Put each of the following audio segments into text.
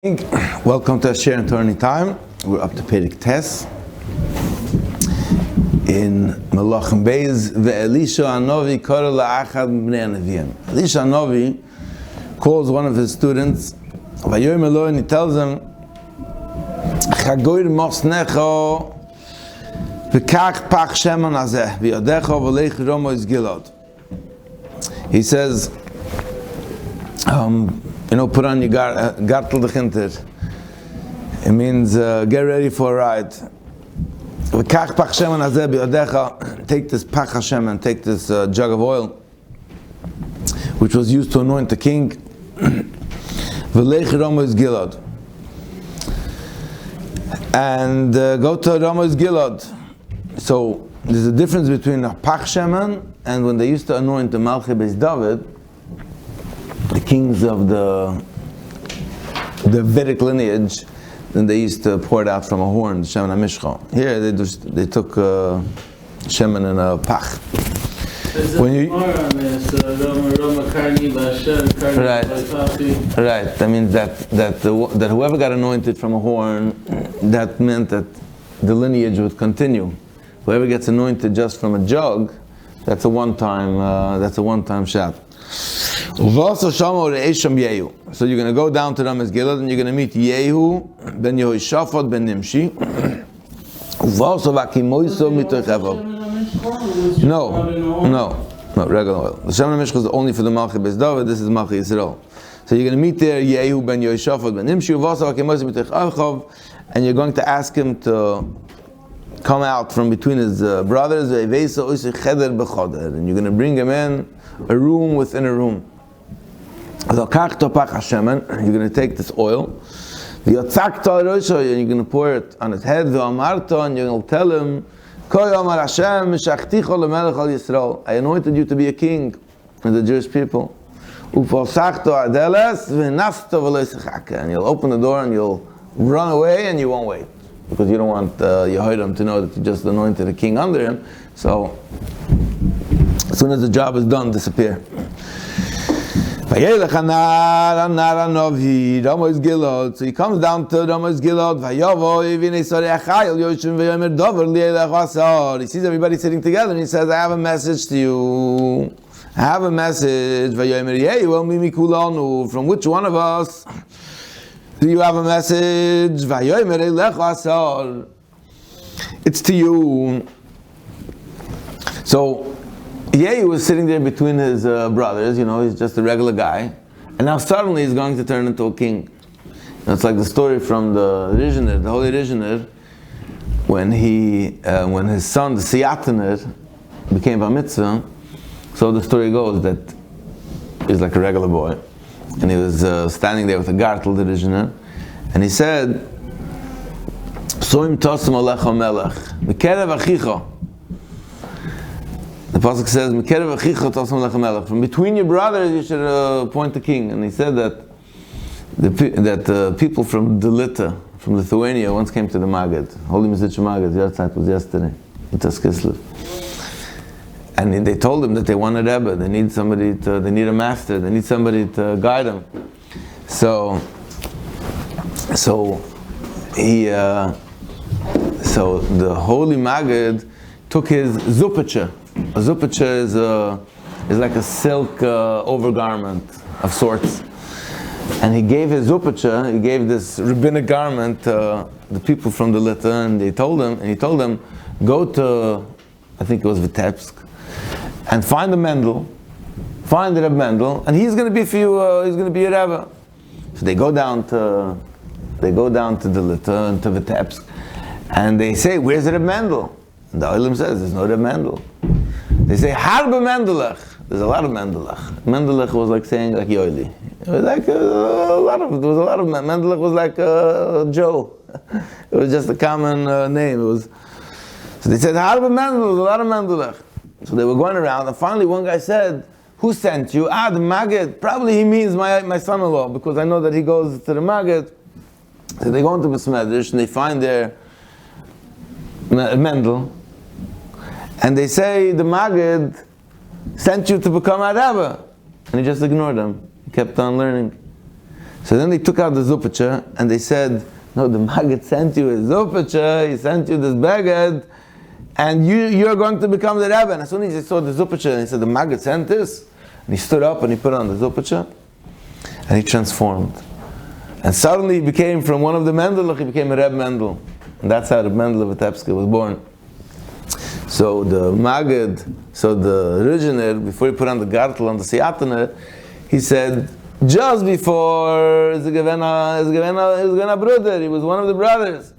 Welcome to Share and Turning Time. We're up to Perek Tes in Melachim Beis. Elisha Hanavi kara la'achad b'nei Neviim. Elisha Hanavi calls one of his students, Vayomer Eloi, and he tells him, Chagoir mosnecho v'kach pach sheman hazeh v'yadecho v'leich romo is gilad. He says, put on your gartel dechinter. It means get ready for a ride. Take this pach Hashem and take this jug of oil, which was used to anoint the king. And go to Ramos Gilad. So there's a difference between a pach sheman and when they used to anoint the Melachim Beis David, the kings of the Vedic lineage, then they used to pour it out from a horn, the Shemen HaMishcha. Here they took Shemen in a pach. When you right, that means that whoever got anointed from a horn, that meant that the lineage would continue. Whoever gets anointed just from a jug, that's a one-time shot. So you're going to go down to Ramas Gilad and you're going to meet Yehu ben Yehoshaphat ben Nimshi. No, regular oil. The Shemen HaMishcha is only for the Melachim Beis David. This is Melachim Yisrael. So you're going to meet there Yehu ben Yehoshaphat ben Nimshi, and you're going to ask him to come out from between his brothers, and you're going to bring him in a room within a room. You're going to take this oil, and you're going to pour it on his head, and you're going to tell him, I anointed you to be a king of the Jewish people. And you'll open the door and you'll run away and you won't wait, because you don't want Yehoram to know that you just anointed a king under him. So as soon as the job is done, disappear. So he comes down to Ramos Gilad. He sees everybody sitting together and he says, I have a message to you. I have a message. From which one of us do you have a message? It's to you. So Yehu was sitting there between his brothers, he's just a regular guy, and now suddenly he's going to turn into a king. It's like the story from the Rishner, the Holy Rishner, when his son, the Siyataner, became Bar Mitzvah. So the story goes that he's like a regular boy, and he was standing there with a gartel, the Rishner, and he said, Soim tosem alecha melech, mikerev achicha. The pasuk says, from between your brothers you should appoint the king. And he said that the people from Delita, from Lithuania, once came to the Magid. Holy Mesitzah Magid, the outside was yesterday, in Tuskislev. And they told him that they want a Rebbe, they need a master, they need somebody to guide them. So the Holy Magid took his zupacha. A zupacha is like a silk overgarment of sorts, and he gave his zupacha. He gave this rabbinic garment to the people from the Lita, and he told them, go to, I think it was Vitebsk, and find the Reb Mendel, and he's going to be for you. He's going to be your Rebbe. So they go down to the Lita and to Vitebsk, and they say, where's the Reb Mendel? And the Olim says, there's no Reb Mendel. They say, Harbe Mendelech. There's a lot of Mendelech. Mendelech was like saying like Yoeli. It was like a lot of Mendelech was like Joe. It was just a common name. So they said, Harbe Mendel, there's a lot of Mendelech. So they were going around, and finally one guy said, who sent you? The Maggid. Probably he means my son-in-law, because I know that he goes to the Maggid. So they go into Besmedrish, and they find their Mendel. And they say, the Maggid sent you to become a Rebbe. And he just ignored them. He kept on learning. So then they took out the Zuppacha and they said, no, the Maggid sent you a Zuppacha, he sent you this Beged, and you're going to become the Rebbe. And as soon as he saw the Zuppacha, and he said, the Maggid sent this, and he stood up and he put on the Zuppacha, and he transformed. And suddenly he became, from one of the Mendelach, he became a Reb Mendel. And that's how the Mendel of Vitebsk was born. So the Maggid, so the originator, before he put on the Gartel on the Siyatana, he said, just before his Gevena brother, he was one of the brothers.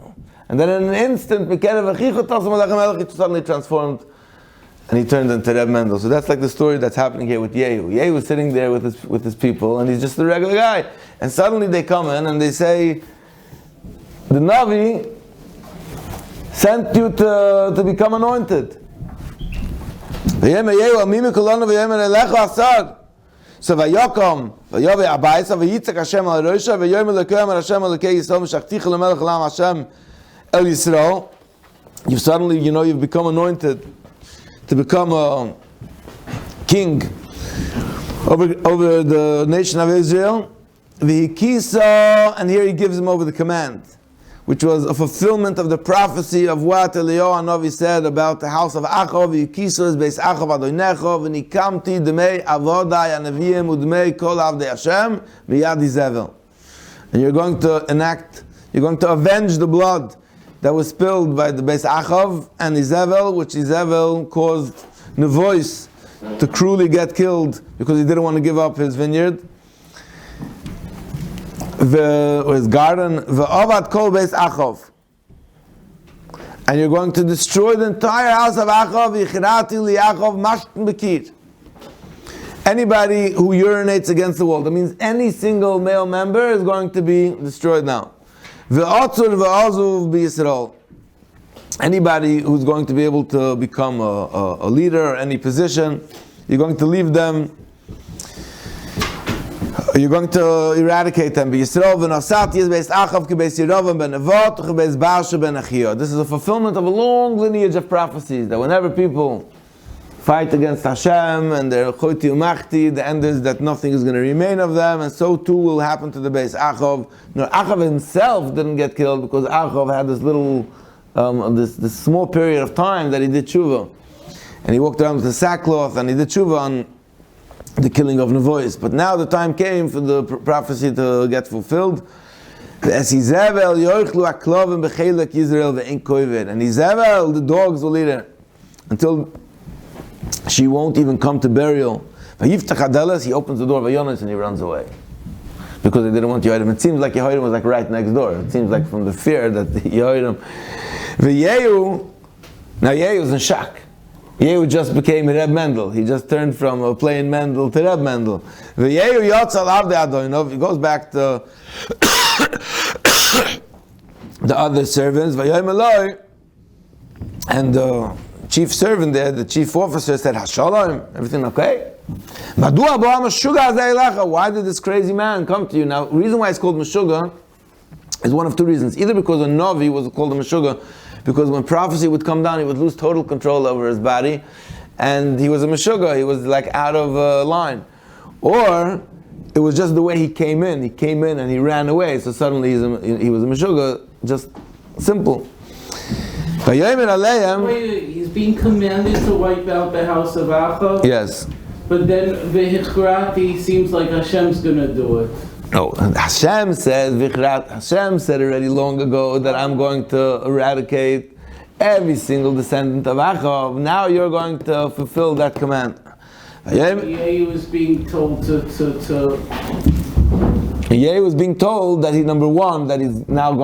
And then in an instant, he suddenly transformed and he turned into Reb Mendel. So that's like the story that's happening here with Yehu. Yehu was sitting there with his people and he's just a regular guy. And suddenly they come in and they say, the Navi sent you to become anointed. So Vayokom, Vayove Abayis, Vayitzak Hashem al Rosha, Vayom Elokeim Hashem Elokei Yisrael, Meshachticha Lemelech Lam Hashem El Yisrael. You've suddenly, you've become anointed to become a king over the nation of Israel. V'hikisa, and here he gives him over the command, which was a fulfillment of the prophecy of what Eliyahu Hanavi said about the house of Achav. V'hikisa is beis Achav Adoinecho, v'nikamti demei avodai anaviyim udmei kol avdei Hashem v'yad Izevel. And you're going to avenge the blood that was spilled by the beis Achav and Izevel, which Izevel caused Nevois to cruelly get killed because he didn't want to give up his vineyard. His garden, and you're going to destroy the entire house of Achav. Anybody who urinates against the wall, that means any single male member is going to be destroyed now. Anybody who's going to be able to become a leader or any position, you're going to leave them. You're going to eradicate them. This is a fulfillment of a long lineage of prophecies that whenever people fight against Hashem and they're choti umachti, the end is that nothing is going to remain of them, and so too will happen to the beis Achav. No, Achav himself didn't get killed because Achav had this little, this small period of time that he did tshuva, and he walked around with a sackcloth and he did tshuva on the killing of Nevois. But now the time came for the prophecy to get fulfilled. And Izevel, the dogs will eat her until she won't even come to burial. He opens the door of Yonis and he runs away because they didn't want Yehoidim. It seems like Yehoidim was like right next door. It seems like from the fear that Yehoidim. Now Yehu's in shock. Yehu just became a Reb Mendel. He just turned from a plain Mendel to Reb Mendel. He goes back to the other servants. And the chief servant there, the chief officer said, Hashalom, everything okay? Why did this crazy man come to you? Now, the reason why it's called Meshuggah is one of two reasons. Either because a Navi was called a Meshuggah, because when prophecy would come down, he would lose total control over his body, and he was a Meshuggah, he was like out of line. Or it was just the way he came in. He came in and he ran away, so suddenly he was a Meshuggah, just simple. He's being commanded to wipe out the house of Achav? Yes. But then V'hichrati seems like Hashem's going to do it. No, Hashem said already long ago that I'm going to eradicate every single descendant of Achav. Now you're going to fulfill that command. Yehu was being told Yehu was being told that number one, that he's now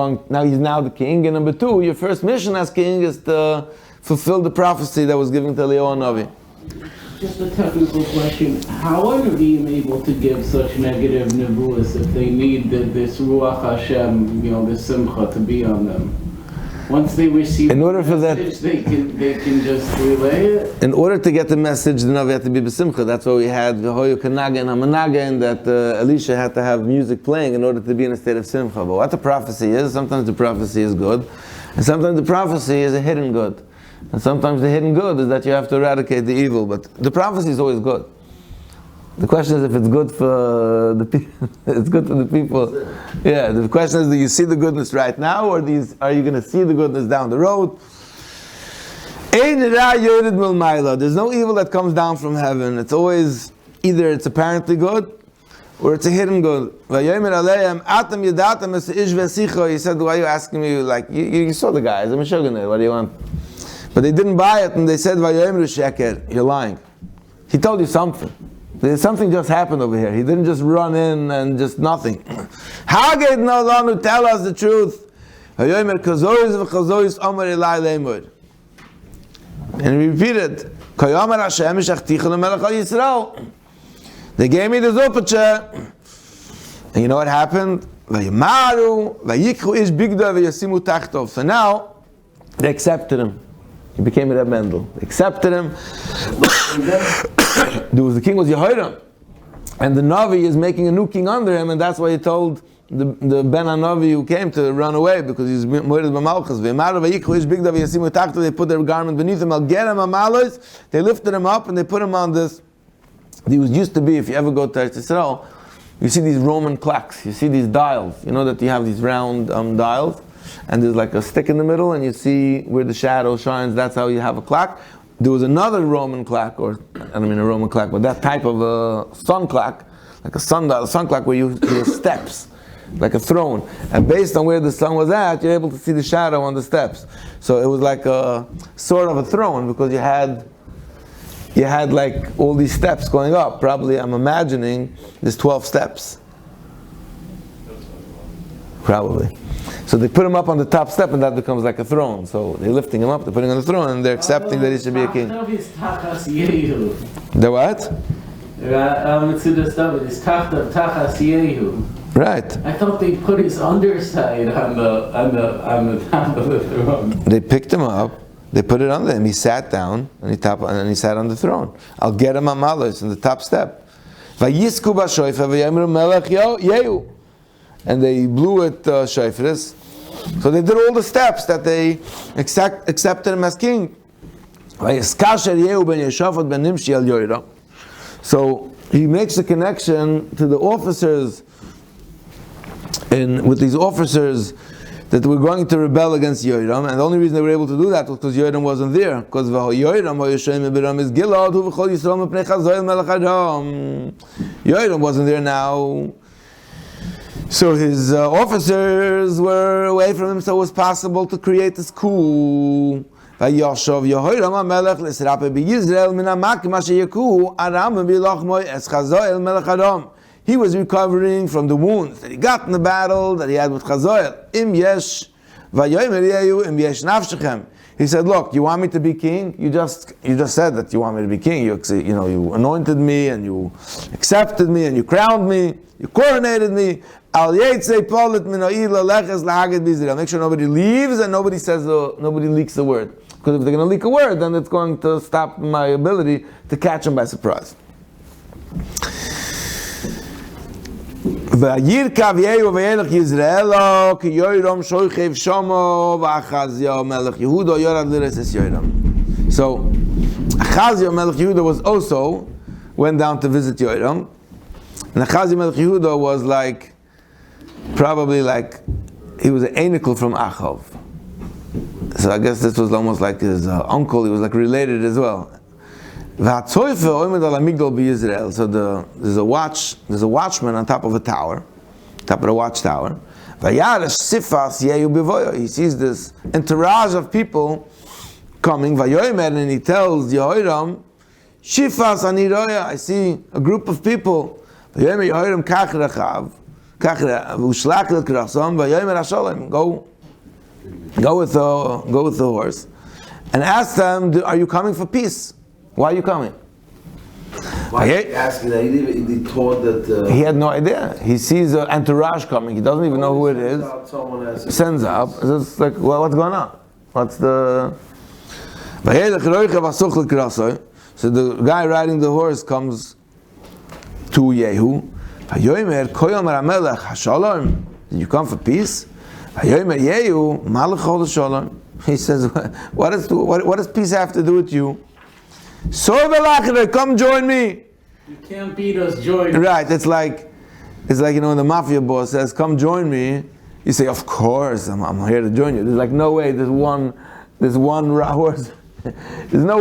the king, and number two, your first mission as king is to fulfill the prophecy that was given to Eliyahu Hanavi. Just a technical question. How are Nevi'im able to give such negative nevuas if they need this Ruach Hashem, this Simcha to be on them? Once they receive the message, they can just relay it? In order to get the message, the Navi had to be b'simcha. That's why we had V'hoyu Kanaga and Hamanaga, and that Elisha had to have music playing in order to be in a state of simcha. But what the prophecy is, sometimes the prophecy is good, and sometimes the prophecy is a hidden good. And sometimes the hidden good is that you have to eradicate the evil, but the prophecy is always good. The question is if it's good for the people. It's good for the people. Yeah. The question is, do you see the goodness right now, or are you going to see the goodness down the road? There's no evil that comes down from heaven. It's always either it's apparently good, or it's a hidden good. He said, why are you asking me? Like, you saw the guys, I'm a shogunate, what do you want? But they didn't buy it, and they said, you're lying. He told you something. Something just happened over here. He didn't just run in and just nothing. How get no one to tell us the truth? And he repeated, they gave me the Zuppacha. And you know what happened? So now, they accepted him. He became a Reb Mendel. They accepted him. The king was Yehoram. And the Navi is making a new king under him, and that's why he told the Ben HaNavi who came to run away, because he's murdered by Malchus. They put their garment beneath him. They lifted him up and they put him on this. He was used to be, if you ever go to Eretz Yisrael, you see these Roman clocks, you see these dials. You know that you have these round dials, and there's like a stick in the middle, and you see where the shadow shines. That's how you have a clock. There was another Roman clock, or I don't mean a Roman clock, but that type of a sun clock, like a sundial, a sun clock where you have steps, like a throne. And based on where the sun was at, you're able to see the shadow on the steps. So it was like a sort of a throne, because you had like all these steps going up. Probably, I'm imagining, there's 12 steps. Probably. So they put him up on the top step, and that becomes like a throne. So they're lifting him up, they're putting him on the throne, and they're accepting that he should be a king. The what? Right. I thought they put his underside on the top of the throne. They picked him up, they put it under him, he sat down, and he sat on the throne. I'll get him on Malos, in the top step. And they blew at Shofris. So they did all the steps that they accepted him as king. So he makes the connection to the officers, with these officers that were going to rebel against Yoram, and the only reason they were able to do that was because Yoram wasn't there. Because Yoram wasn't there now. So his officers were away from him, so it was possible to create this coup. He was recovering from the wounds that he got in the battle that he had with Chazoel. He said, look, you want me to be king? You just said that you want me to be king. You anointed me, and you accepted me, and you crowned me, you coronated me. Make sure nobody leaves and nobody leaks the word. Because if they're going to leak a word, then it's going to stop my ability to catch them by surprise. So Achazia Melech Yehuda was also went down to visit Yoram, and Achazia Melech Yehuda was probably he was an Einikel from Achav. So I guess this was almost like his uncle. He was related as well. So there's a watchman on top of a tower, top of the watchtower. He sees this entourage of people coming, and he tells Yehoram, Shifas aniroya, I see a group of people. Yehoram go with the horse, and ask them, are you coming for peace? Why are you coming? Why is he asking that? He thought that... he had no idea. He sees an entourage coming. He doesn't even know who it is. Sends up. It's like, well, what's going on? What's the... So the guy riding the horse comes to Yehu. Did you come for peace? He says, what does peace have to do with you? So come join me. You can't beat us, join. Right, it's like, when the mafia boss says, come join me, you say, of course, I'm here to join you. There's like no way there's one there's no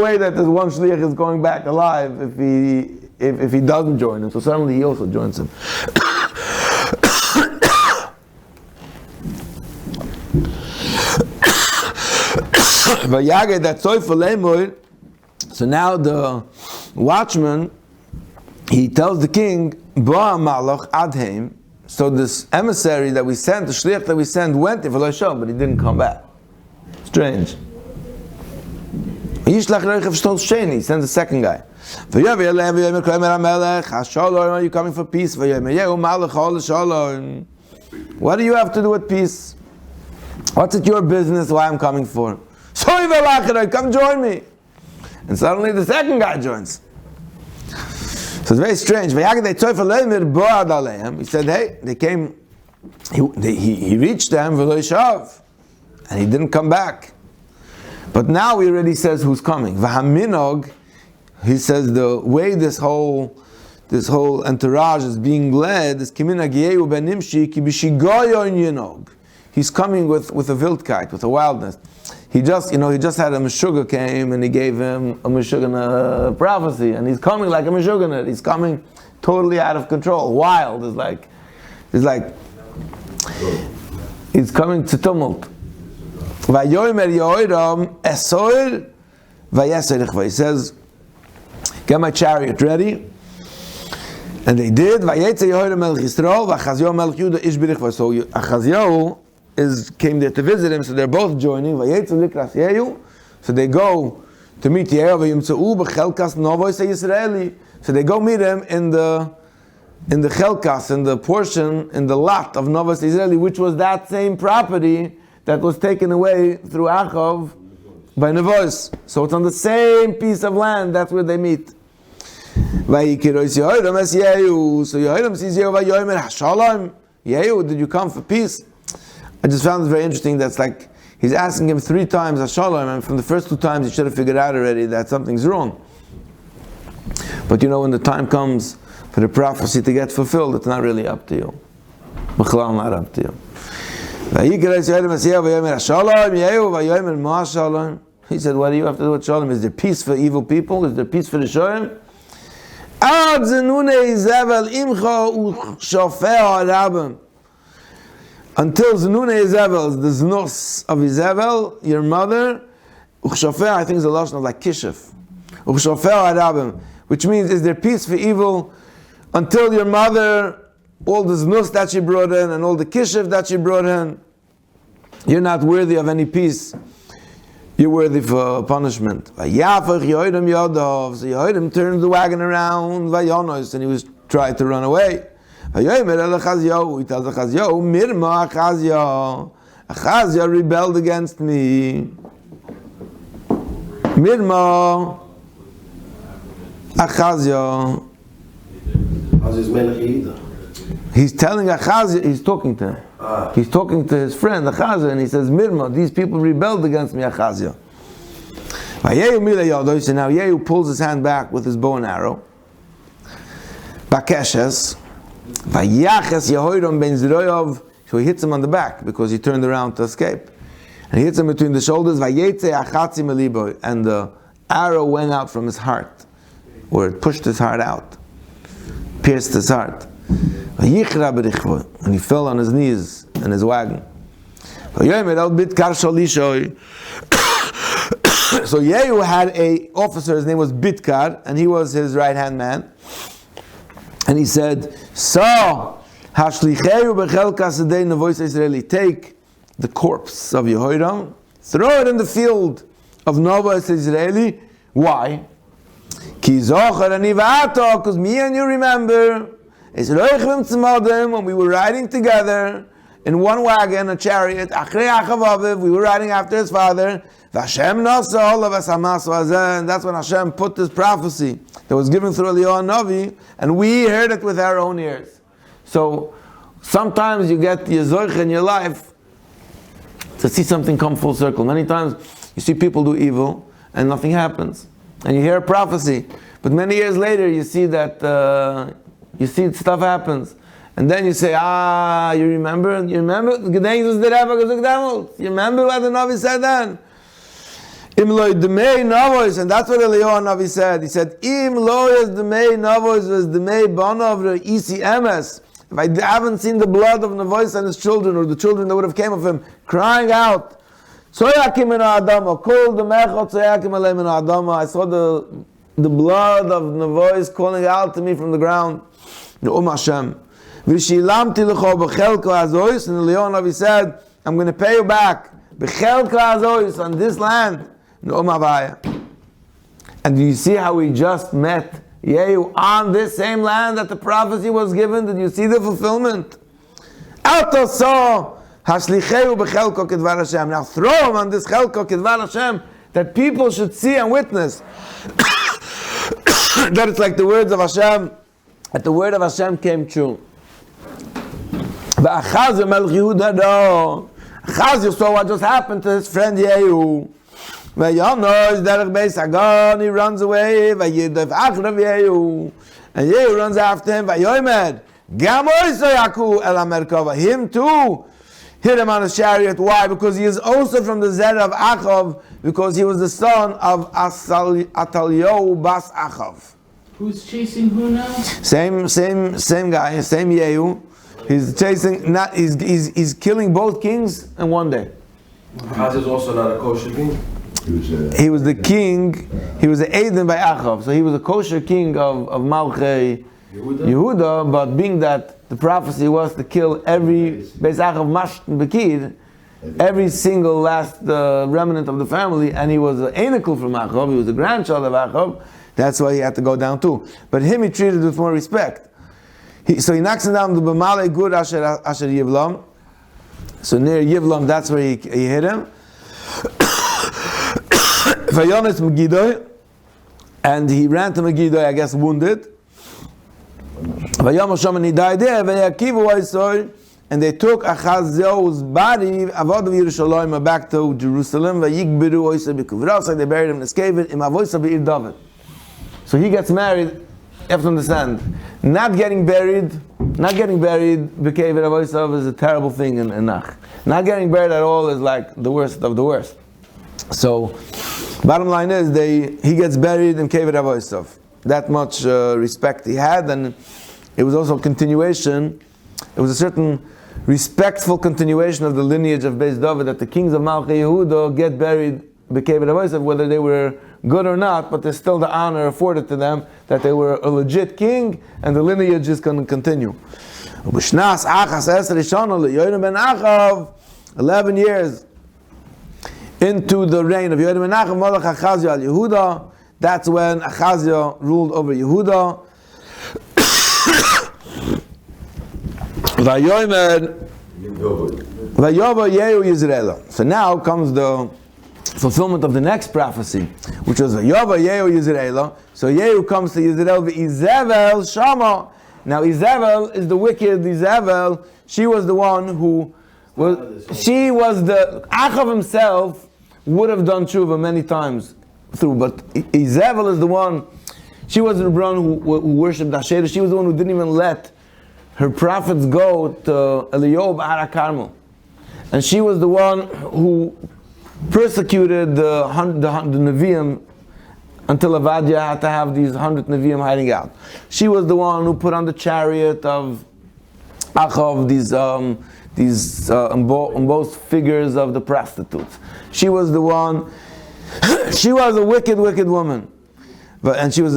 way that this one shliach is going back alive if he doesn't join him. So suddenly he also joins him. So now the watchman, he tells the king, Ba malach adheim. So this emissary that we sent, the shliach that we sent, went but he didn't come back. Strange. He sends the second guy. Are you coming for peace? What do you have to do with peace? What's it your business why I'm coming for? Come join me. And suddenly the second guy joins. So it's very strange. He said, hey, they came, he reached them, and he didn't come back. But now he already says who's coming. He says the way this whole entourage is being led is he's coming with a wildkeit, with a wildness. He just had a Meshuggah came and he gave him a Meshuggah prophecy, and he's coming like a Meshuggah. He's coming totally out of control. Wild is like he's coming to tumult. He says, get my chariot ready. And they did. So Achazyahu came there to visit him, so they're both joining. So they go to meet Yehu. So they go meet him in the Chelkas, in the portion, in the lot of Novos Israeli, which was that same property that was taken away through Achav by Nevois. So it's on the same piece of land, that's where they meet. So Yehoram sees Yehu, Yehu, did you come for peace? I just found it very interesting. That's like, he's asking him 3 times, Hashalom, and from the first 2 times he should have figured out already that something's wrong. But when the time comes for the prophecy to get fulfilled, it's not really up to you. B'chlal, not up to you. He said, what do you have to do with Shalom? Is there peace for evil people? Is there peace for the Shalom? Until Zenune Izevel, the Znus of Izevel, your mother, I think is a lashon of like Kishef. Which means, is there peace for evil until your mother, all the Znus that she brought in and all the Kishef that she brought in, you're not worthy of any peace. You're worthy for punishment. So Yehoidim turned the wagon around, and he was trying to run away. He tells Achazyahu, Mirma Achazyahu. Achazyahu rebelled against me. Mirma Achazyahu. He's telling Achazyahu, he's talking to him. He's talking to his friend Achazyahu, and he says, Mirma, these people rebelled against me, Achazyahu. So now Yehu pulls his hand back with his bow and arrow. Bakeshes. So he hits him on the back because he turned around to escape. And he hits him between the shoulders, and the arrow went out from his heart, or it pushed his heart out, pierced his heart. And he fell on his knees in his wagon. So Yehu had an officer, his name was Bitkar, and he was his right-hand man. And he said, take the corpse of Yehoram, throw it in the field of Novos Israeli. Why? Because me and you remember, when we were riding together in one wagon, a chariot, we were riding after his father, and that's when Hashem put this prophecy that was given through Eliyahu Navi, and we heard it with our own ears. So sometimes you get Yezoich in your life to see something come full circle. Many times you see people do evil and nothing happens, and you hear a prophecy, But many years later, you see that stuff happens. And then you say, you remember? You remember what the Navi said then? And that's what Eliyahu Navi said. He said, Im loyas demei navos was demei banov isi emes. If I haven't seen the blood of Navois and his children, or the children that would have came of him, crying out, Tzoyakim min ha'adama, kol demecha tzoyakim alei min ha'adama. I saw the blood of Navois calling out to me from the ground. Ne'um Hashem. V'shilamti l'cho b'chelko azois. And Eliyahu Navi said, I'm going to pay you back. B'chelko azois, on this land. Ne'um Havaya. And do you see how we just met Yehu on this same land that the prophecy was given? Did you see the fulfillment? Alto so hashlicheu b'chelko kedvar Hashem. Now throw him on this chelko kedvar Hashem, that people should see and witness that it's like the words of Hashem, that the word of Hashem came true. V'achazio melech Yehuda do. Achazio saw what just happened to his friend Yehu. V'yonos derech beis Hagan, he runs away. V'yidef achrav Yehu, and Yehu runs after him. V'yomed gam oiso yaku el hamerkava. Him too hit him on his chariot. Why? Because he is also from the Zerah of Achav, because he was the son of Atalyahu bas Achav. Who's chasing who now? Same guy, same Yehu. He's chasing. He's killing both kings in one day. Haz is also not a kosher king. He was the king. He was the Aiden by Achav, so he was a kosher king of Malchei Yehuda. But being that the prophecy was to kill every Beis Achav Mashten Bekid, every single last remnant of the family, and he was an Einikel from Achav. He was the grandchild of Achav. That's why he had to go down too. But him he treated with more respect. So he knocks him down to B'malei Gur Asher Yivlam. So near Yivlam, that's where he hit him. Vayones Megiddo, and he ran to Megiddo, I guess wounded. Vayom Hashem, and he died there. Vayakivu Oisoi, and they took Achazio's body, Avodav Yerushalayim, back to Jerusalem. Vayigbiru Oisoi B'Kuvras, like they buried him in the cave in Avoisa B'Ir David. So he gets married. You have to understand, not getting buried, B'Kever Avoisav is a terrible thing in Nach. Not getting buried at all is like the worst of the worst. So, bottom line is, he gets buried in Kever Avoisav. That much respect he had, and it was also a continuation. It was a certain respectful continuation of the lineage of Beis David, that the kings of Malchei Yehuda get buried B'Kever Avoisav, whether they were good or not, but there's still the honor afforded to them that they were a legit king, and the lineage is going to continue. 11 years into the reign of Yehuda ben Achav, Malach Achazio al Yehuda. That's when Achazio ruled over Yehuda. So now comes the fulfillment of the next prophecy, which was Vayova Yehu Yisrael. So Yehu comes to Yisrael, Izevel Shama. Now Izevel is the wicked Izevel. She was the one who she was the Achav himself would have done tshuva many times through, but Izevel is the one. She was the one who worshipped Asherah. She was the one who didn't even let her prophets go to Eliyahu B'Har HaKarmel, and she was the one who persecuted the Nevi'im until Avadia had to have these 100 Nevi'im hiding out. She was the one who put on the chariot of Achav these embossed figures of the prostitutes. She was the one. She was a wicked woman, and she was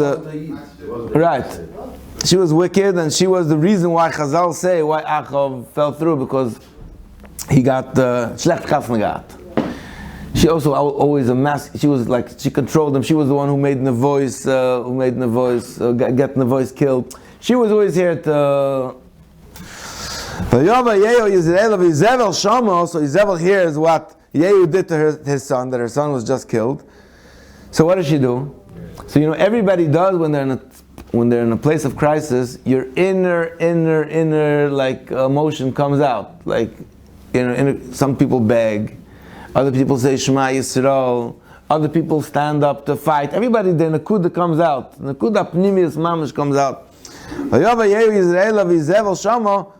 right. She was wicked, and she was the reason why Chazal say why Achav fell through, because he got schlecht Kasnagat. She also always she was like, she controlled them. She was the one who made Nevois, get Nevois killed. She was always here to. So Izevel hears what Yehu did to his son, that her son was just killed. So what does she do? So everybody does when they're in a place of crisis. Your inner like emotion comes out. Like some people beg. Other people say Shema Yisrael. Other people stand up to fight. Everybody, the Nakuda comes out. Nakuda Pnimius Mamish comes out.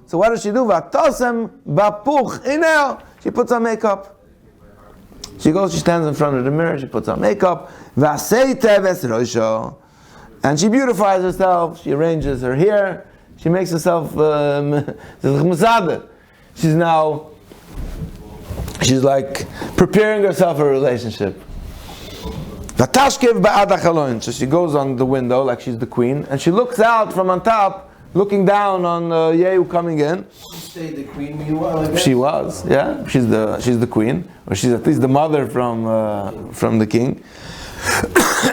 So what does she do? She puts on makeup. She goes, she stands in front of the mirror, she puts on makeup. And she beautifies herself. She arranges her hair. She makes herself she's like preparing herself for a relationship. So she goes on the window like she's the queen, and she looks out from on top, looking down on Yehu coming in. She stayed the queen meanwhile, I guess? She was, yeah. She's the queen, or she's at least the mother from the king.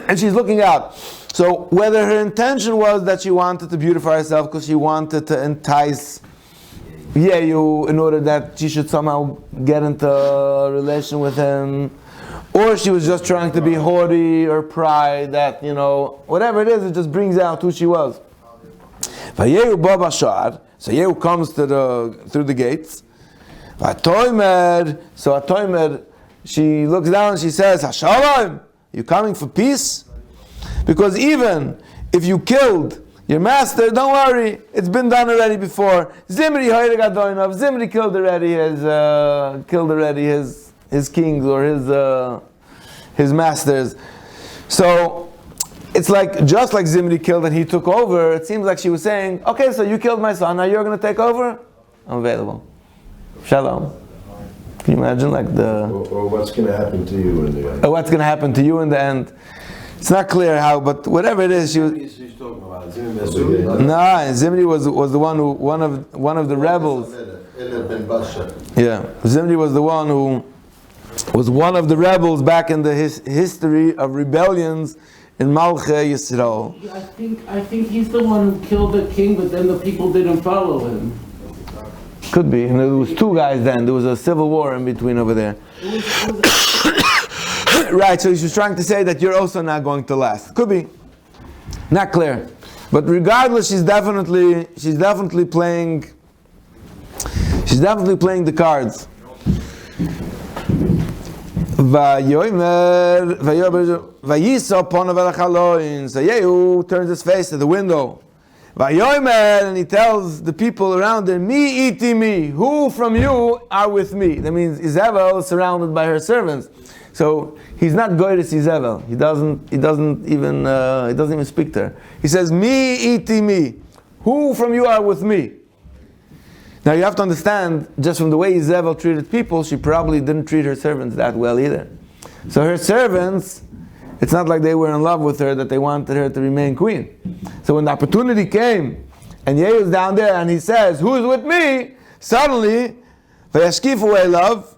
And she's looking out. So whether her intention was that she wanted to beautify herself because she wanted to entice Yehu in order that she should somehow get into a relation with him, or she was just trying to be haughty or pride, that, whatever it is, it just brings out who she was. So Yehu comes through the gates. So Atoimer, she looks down and she says, Hashalom, you coming for peace? Because even if you killed your master, don't worry, it's been done already before. Zimri killed already his kings or his masters. So it's like, just like Zimri killed and he took over, it seems like she was saying, okay, so you killed my son, now you're going to take over? I'm available. Shalom. Can you imagine or what's going to happen to you in the end? Or what's going to happen to you in the end? It's not clear how, but whatever it is, She's talking about Zimri. Zimri was the one who, one of the rebels. Yeah, Zimri was the one who was one of the rebels back in the history of rebellions in Malchei Yisrael. I think he's the one who killed the king, but then the people didn't follow him. Could be. And there was two guys then. There was a civil war in between over there. Right, so she's trying to say that you're also not going to last. Could be. Not clear. But regardless, she's definitely playing the cards. So Yehu turns his face to the window. And he tells the people around him, "Mi iti mi, who from you are with me?" That means Izebel is surrounded by her servants. So he's not goyres Izebel. He doesn't even speak to her. He says, "Mi iti mi, who from you are with me?" Now you have to understand, just from the way Izebel treated people, she probably didn't treat her servants that well either. So her servants, it's not like they were in love with her, that they wanted her to remain queen. So when the opportunity came, and Yehu's down there, and he says, "Who's with me?" Suddenly, vayashkifu elav.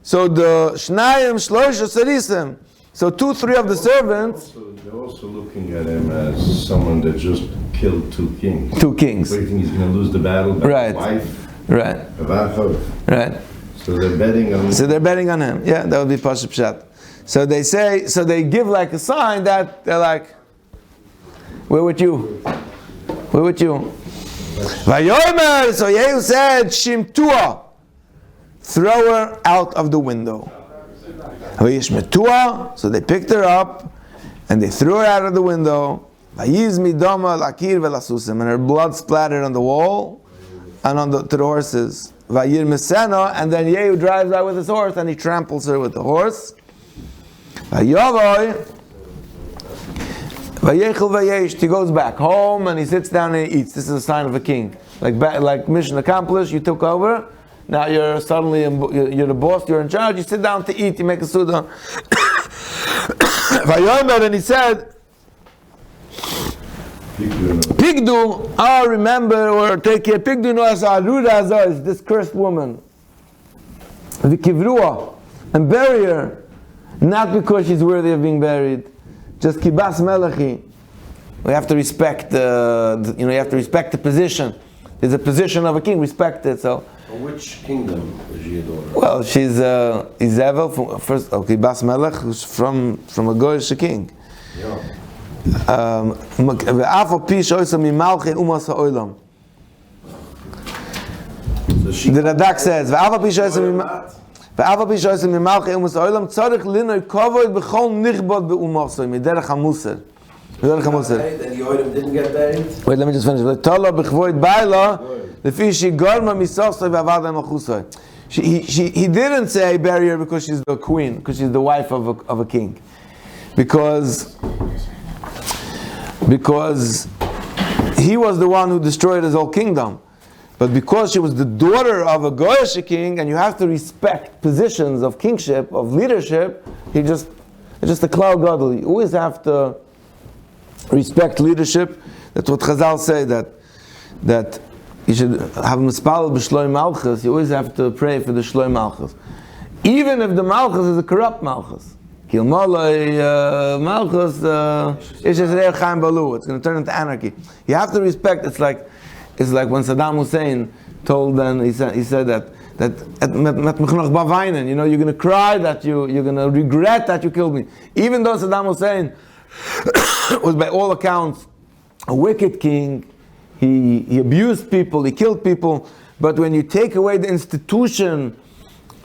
So the shnayim shlosha sarisim. So 2-3 of the servants. They're also looking at him as someone that just killed two kings. Two kings. Do you think he's going to lose the battle? Right. Wife. Right. Right. So they're betting on him. So they're betting on him. Yeah, that would be Pashup Pshat. So they give like a sign that they're like, "We're with you. We're with you." Vayomer, so Yehu said, "Shimtua, throw her out of the window." Vayishmetua, so they picked her up and they threw her out of the window. Vayizmi doma lakir velasusim, and her blood splattered on the wall and to the horses. Vayir mesena, and then Yehu drives out with his horse and he tramples her with the horse. Vayavoy, vayechel vayesh, he goes back home and he sits down and he eats. This is a sign of a king. Like mission accomplished, you took over. Now you're suddenly you're the boss, you're in charge. You sit down to eat, you make a suda. Vayomer, and he said, Pigdu, remember or take care. Pigdu no as aruda is this cursed woman. V'kivrua, and bury her, not because she's worthy of being buried, just kibas melachi. We have to respect you have to respect the position. There's a position of a king, respect it. So. Which kingdom is she a daughter? Well, she's Izebel first. Okay, Bas Melech, who's from a Goyish king. Yeah. The Radak says, ואף בי שעושה ממלכי אומות העולם צריך לנוי כבוד בכל נכבוד באומוסו מדרך המוסר. מדרך המוסר. And Yoram didn't get buried? Wait, let me just finish. ותולו בכבוד בילה לפי שגורמה מסוסו ועבד למלכוסו. He didn't say bury her because she's the queen, because she's the wife of a king. Because he was the one who destroyed his whole kingdom. But because she was the daughter of a Goyish king, and you have to respect positions of kingship, of leadership, it's just a cloud godly. You always have to respect leadership. That's what Chazal say, that you should have mispal b'shloi malchus. You always have to pray for the shloi malchus. Even if the malchus is a corrupt malchus. Kil moloi malchus, it's going to turn into anarchy. You have to respect. It's like when Saddam Hussein told them, he said that you know, you're going to cry, that you're going to regret that you killed me. Even though Saddam Hussein was by all accounts a wicked king, he abused people, he killed people, but when you take away the institution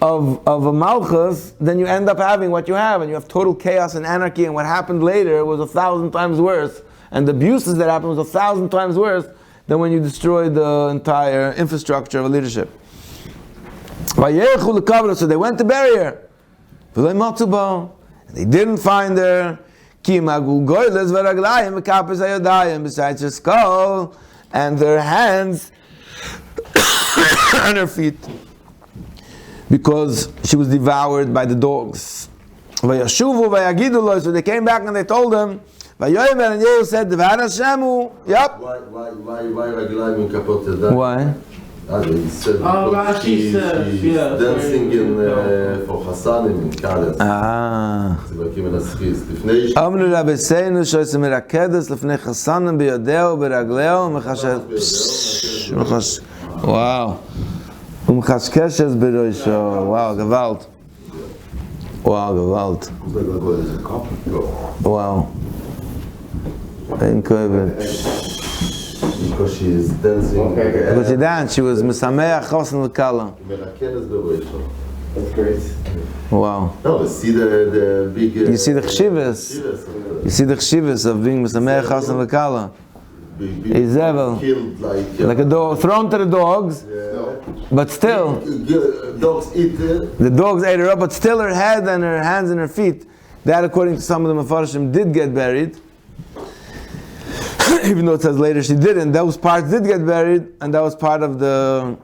of a malchus, then you end up having what you have, and you have total chaos and anarchy, and what happened later was 1,000 times worse, and the abuses that happened was 1,000 times worse than when you destroyed the entire infrastructure of leadership. So they went to bury her. They didn't find her. Besides her skull and their hands and her feet, because she was devoured by the dogs. So they came back and they told him, and Yehu said, yep. Why Raglaim in Kapot Yadayim? Why? He said, Rashi says, she's yeah. dancing for Hassanim in Kales. אמנו רבנו שעושה מרקדס לפני חסנים ביודעו ברגלהו וואו ומחשקשת בראשו. וואו, גוואלד. וואו, אין כואבת. Because she is dancing. Because she danced, she was משמח חוסן וקלה. That's great. Wow. No, see the big... You see the chshivas. You see the chshivas of being משמח חוסן וקלה. Izebel. Killed Like a dog, thrown to the dogs, but still, dogs eat it. the dogs ate her up, but still her head and her hands and her feet, that according to some of the Mefarshim did get buried. Even though it says later she didn't, those parts did get buried, and that was part of the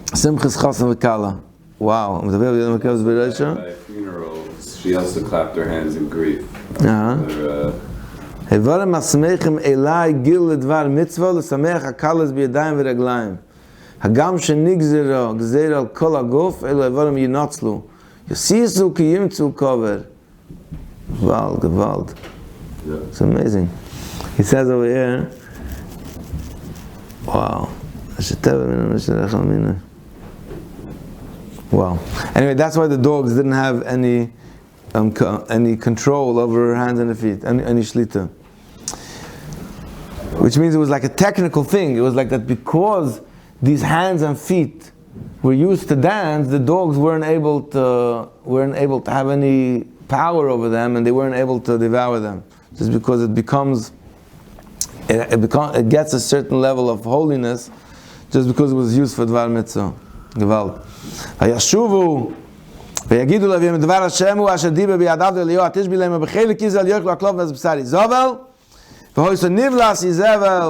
Simchas Chasam V'Kala. Wow. At funerals, she also clapped her hands in grief. Hevarim asmechem elai gil ledvar mitzvah l'sameach hakalas b'yadayim v'raglayim. Hagam shenigzero gzeir al kol haguf elu hevarim yinotzlu. Yosisu ki yimtzu kover. Gewalt. It's amazing. He says over here, wow. Wow. Anyway, that's why the dogs didn't have any control over her hands and her feet, any shlita. Which means it was like a technical thing. It was like that because these hands and feet were used to dance, the dogs weren't able to have any power over them, and they weren't able to devour them. Just because it gets a certain level of holiness, just because it was used for dvar mitzvah. Gewalt. Hayashuvu ויגידו להם דבר השם הוא אשר דיבר בידיו לאליהו התשבי להם בחלק יזל יאכלו הכלוב ובשר זבל והויסו נבלס יזבל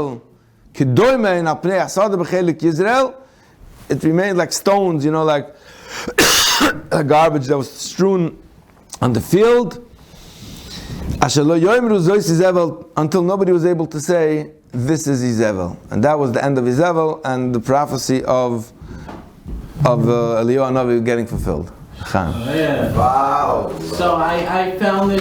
כדוימן על פני הסודה בחלק יזרעאל. It remained like stones, you know, like garbage that was strewn on the field. Asher lo yoimru zois Izebel, until nobody was able to say this is Izebel, and that was the end of Izebel and the prophecy of Eliyahu Hanavi getting fulfilled. Yeah. Wow. So I found this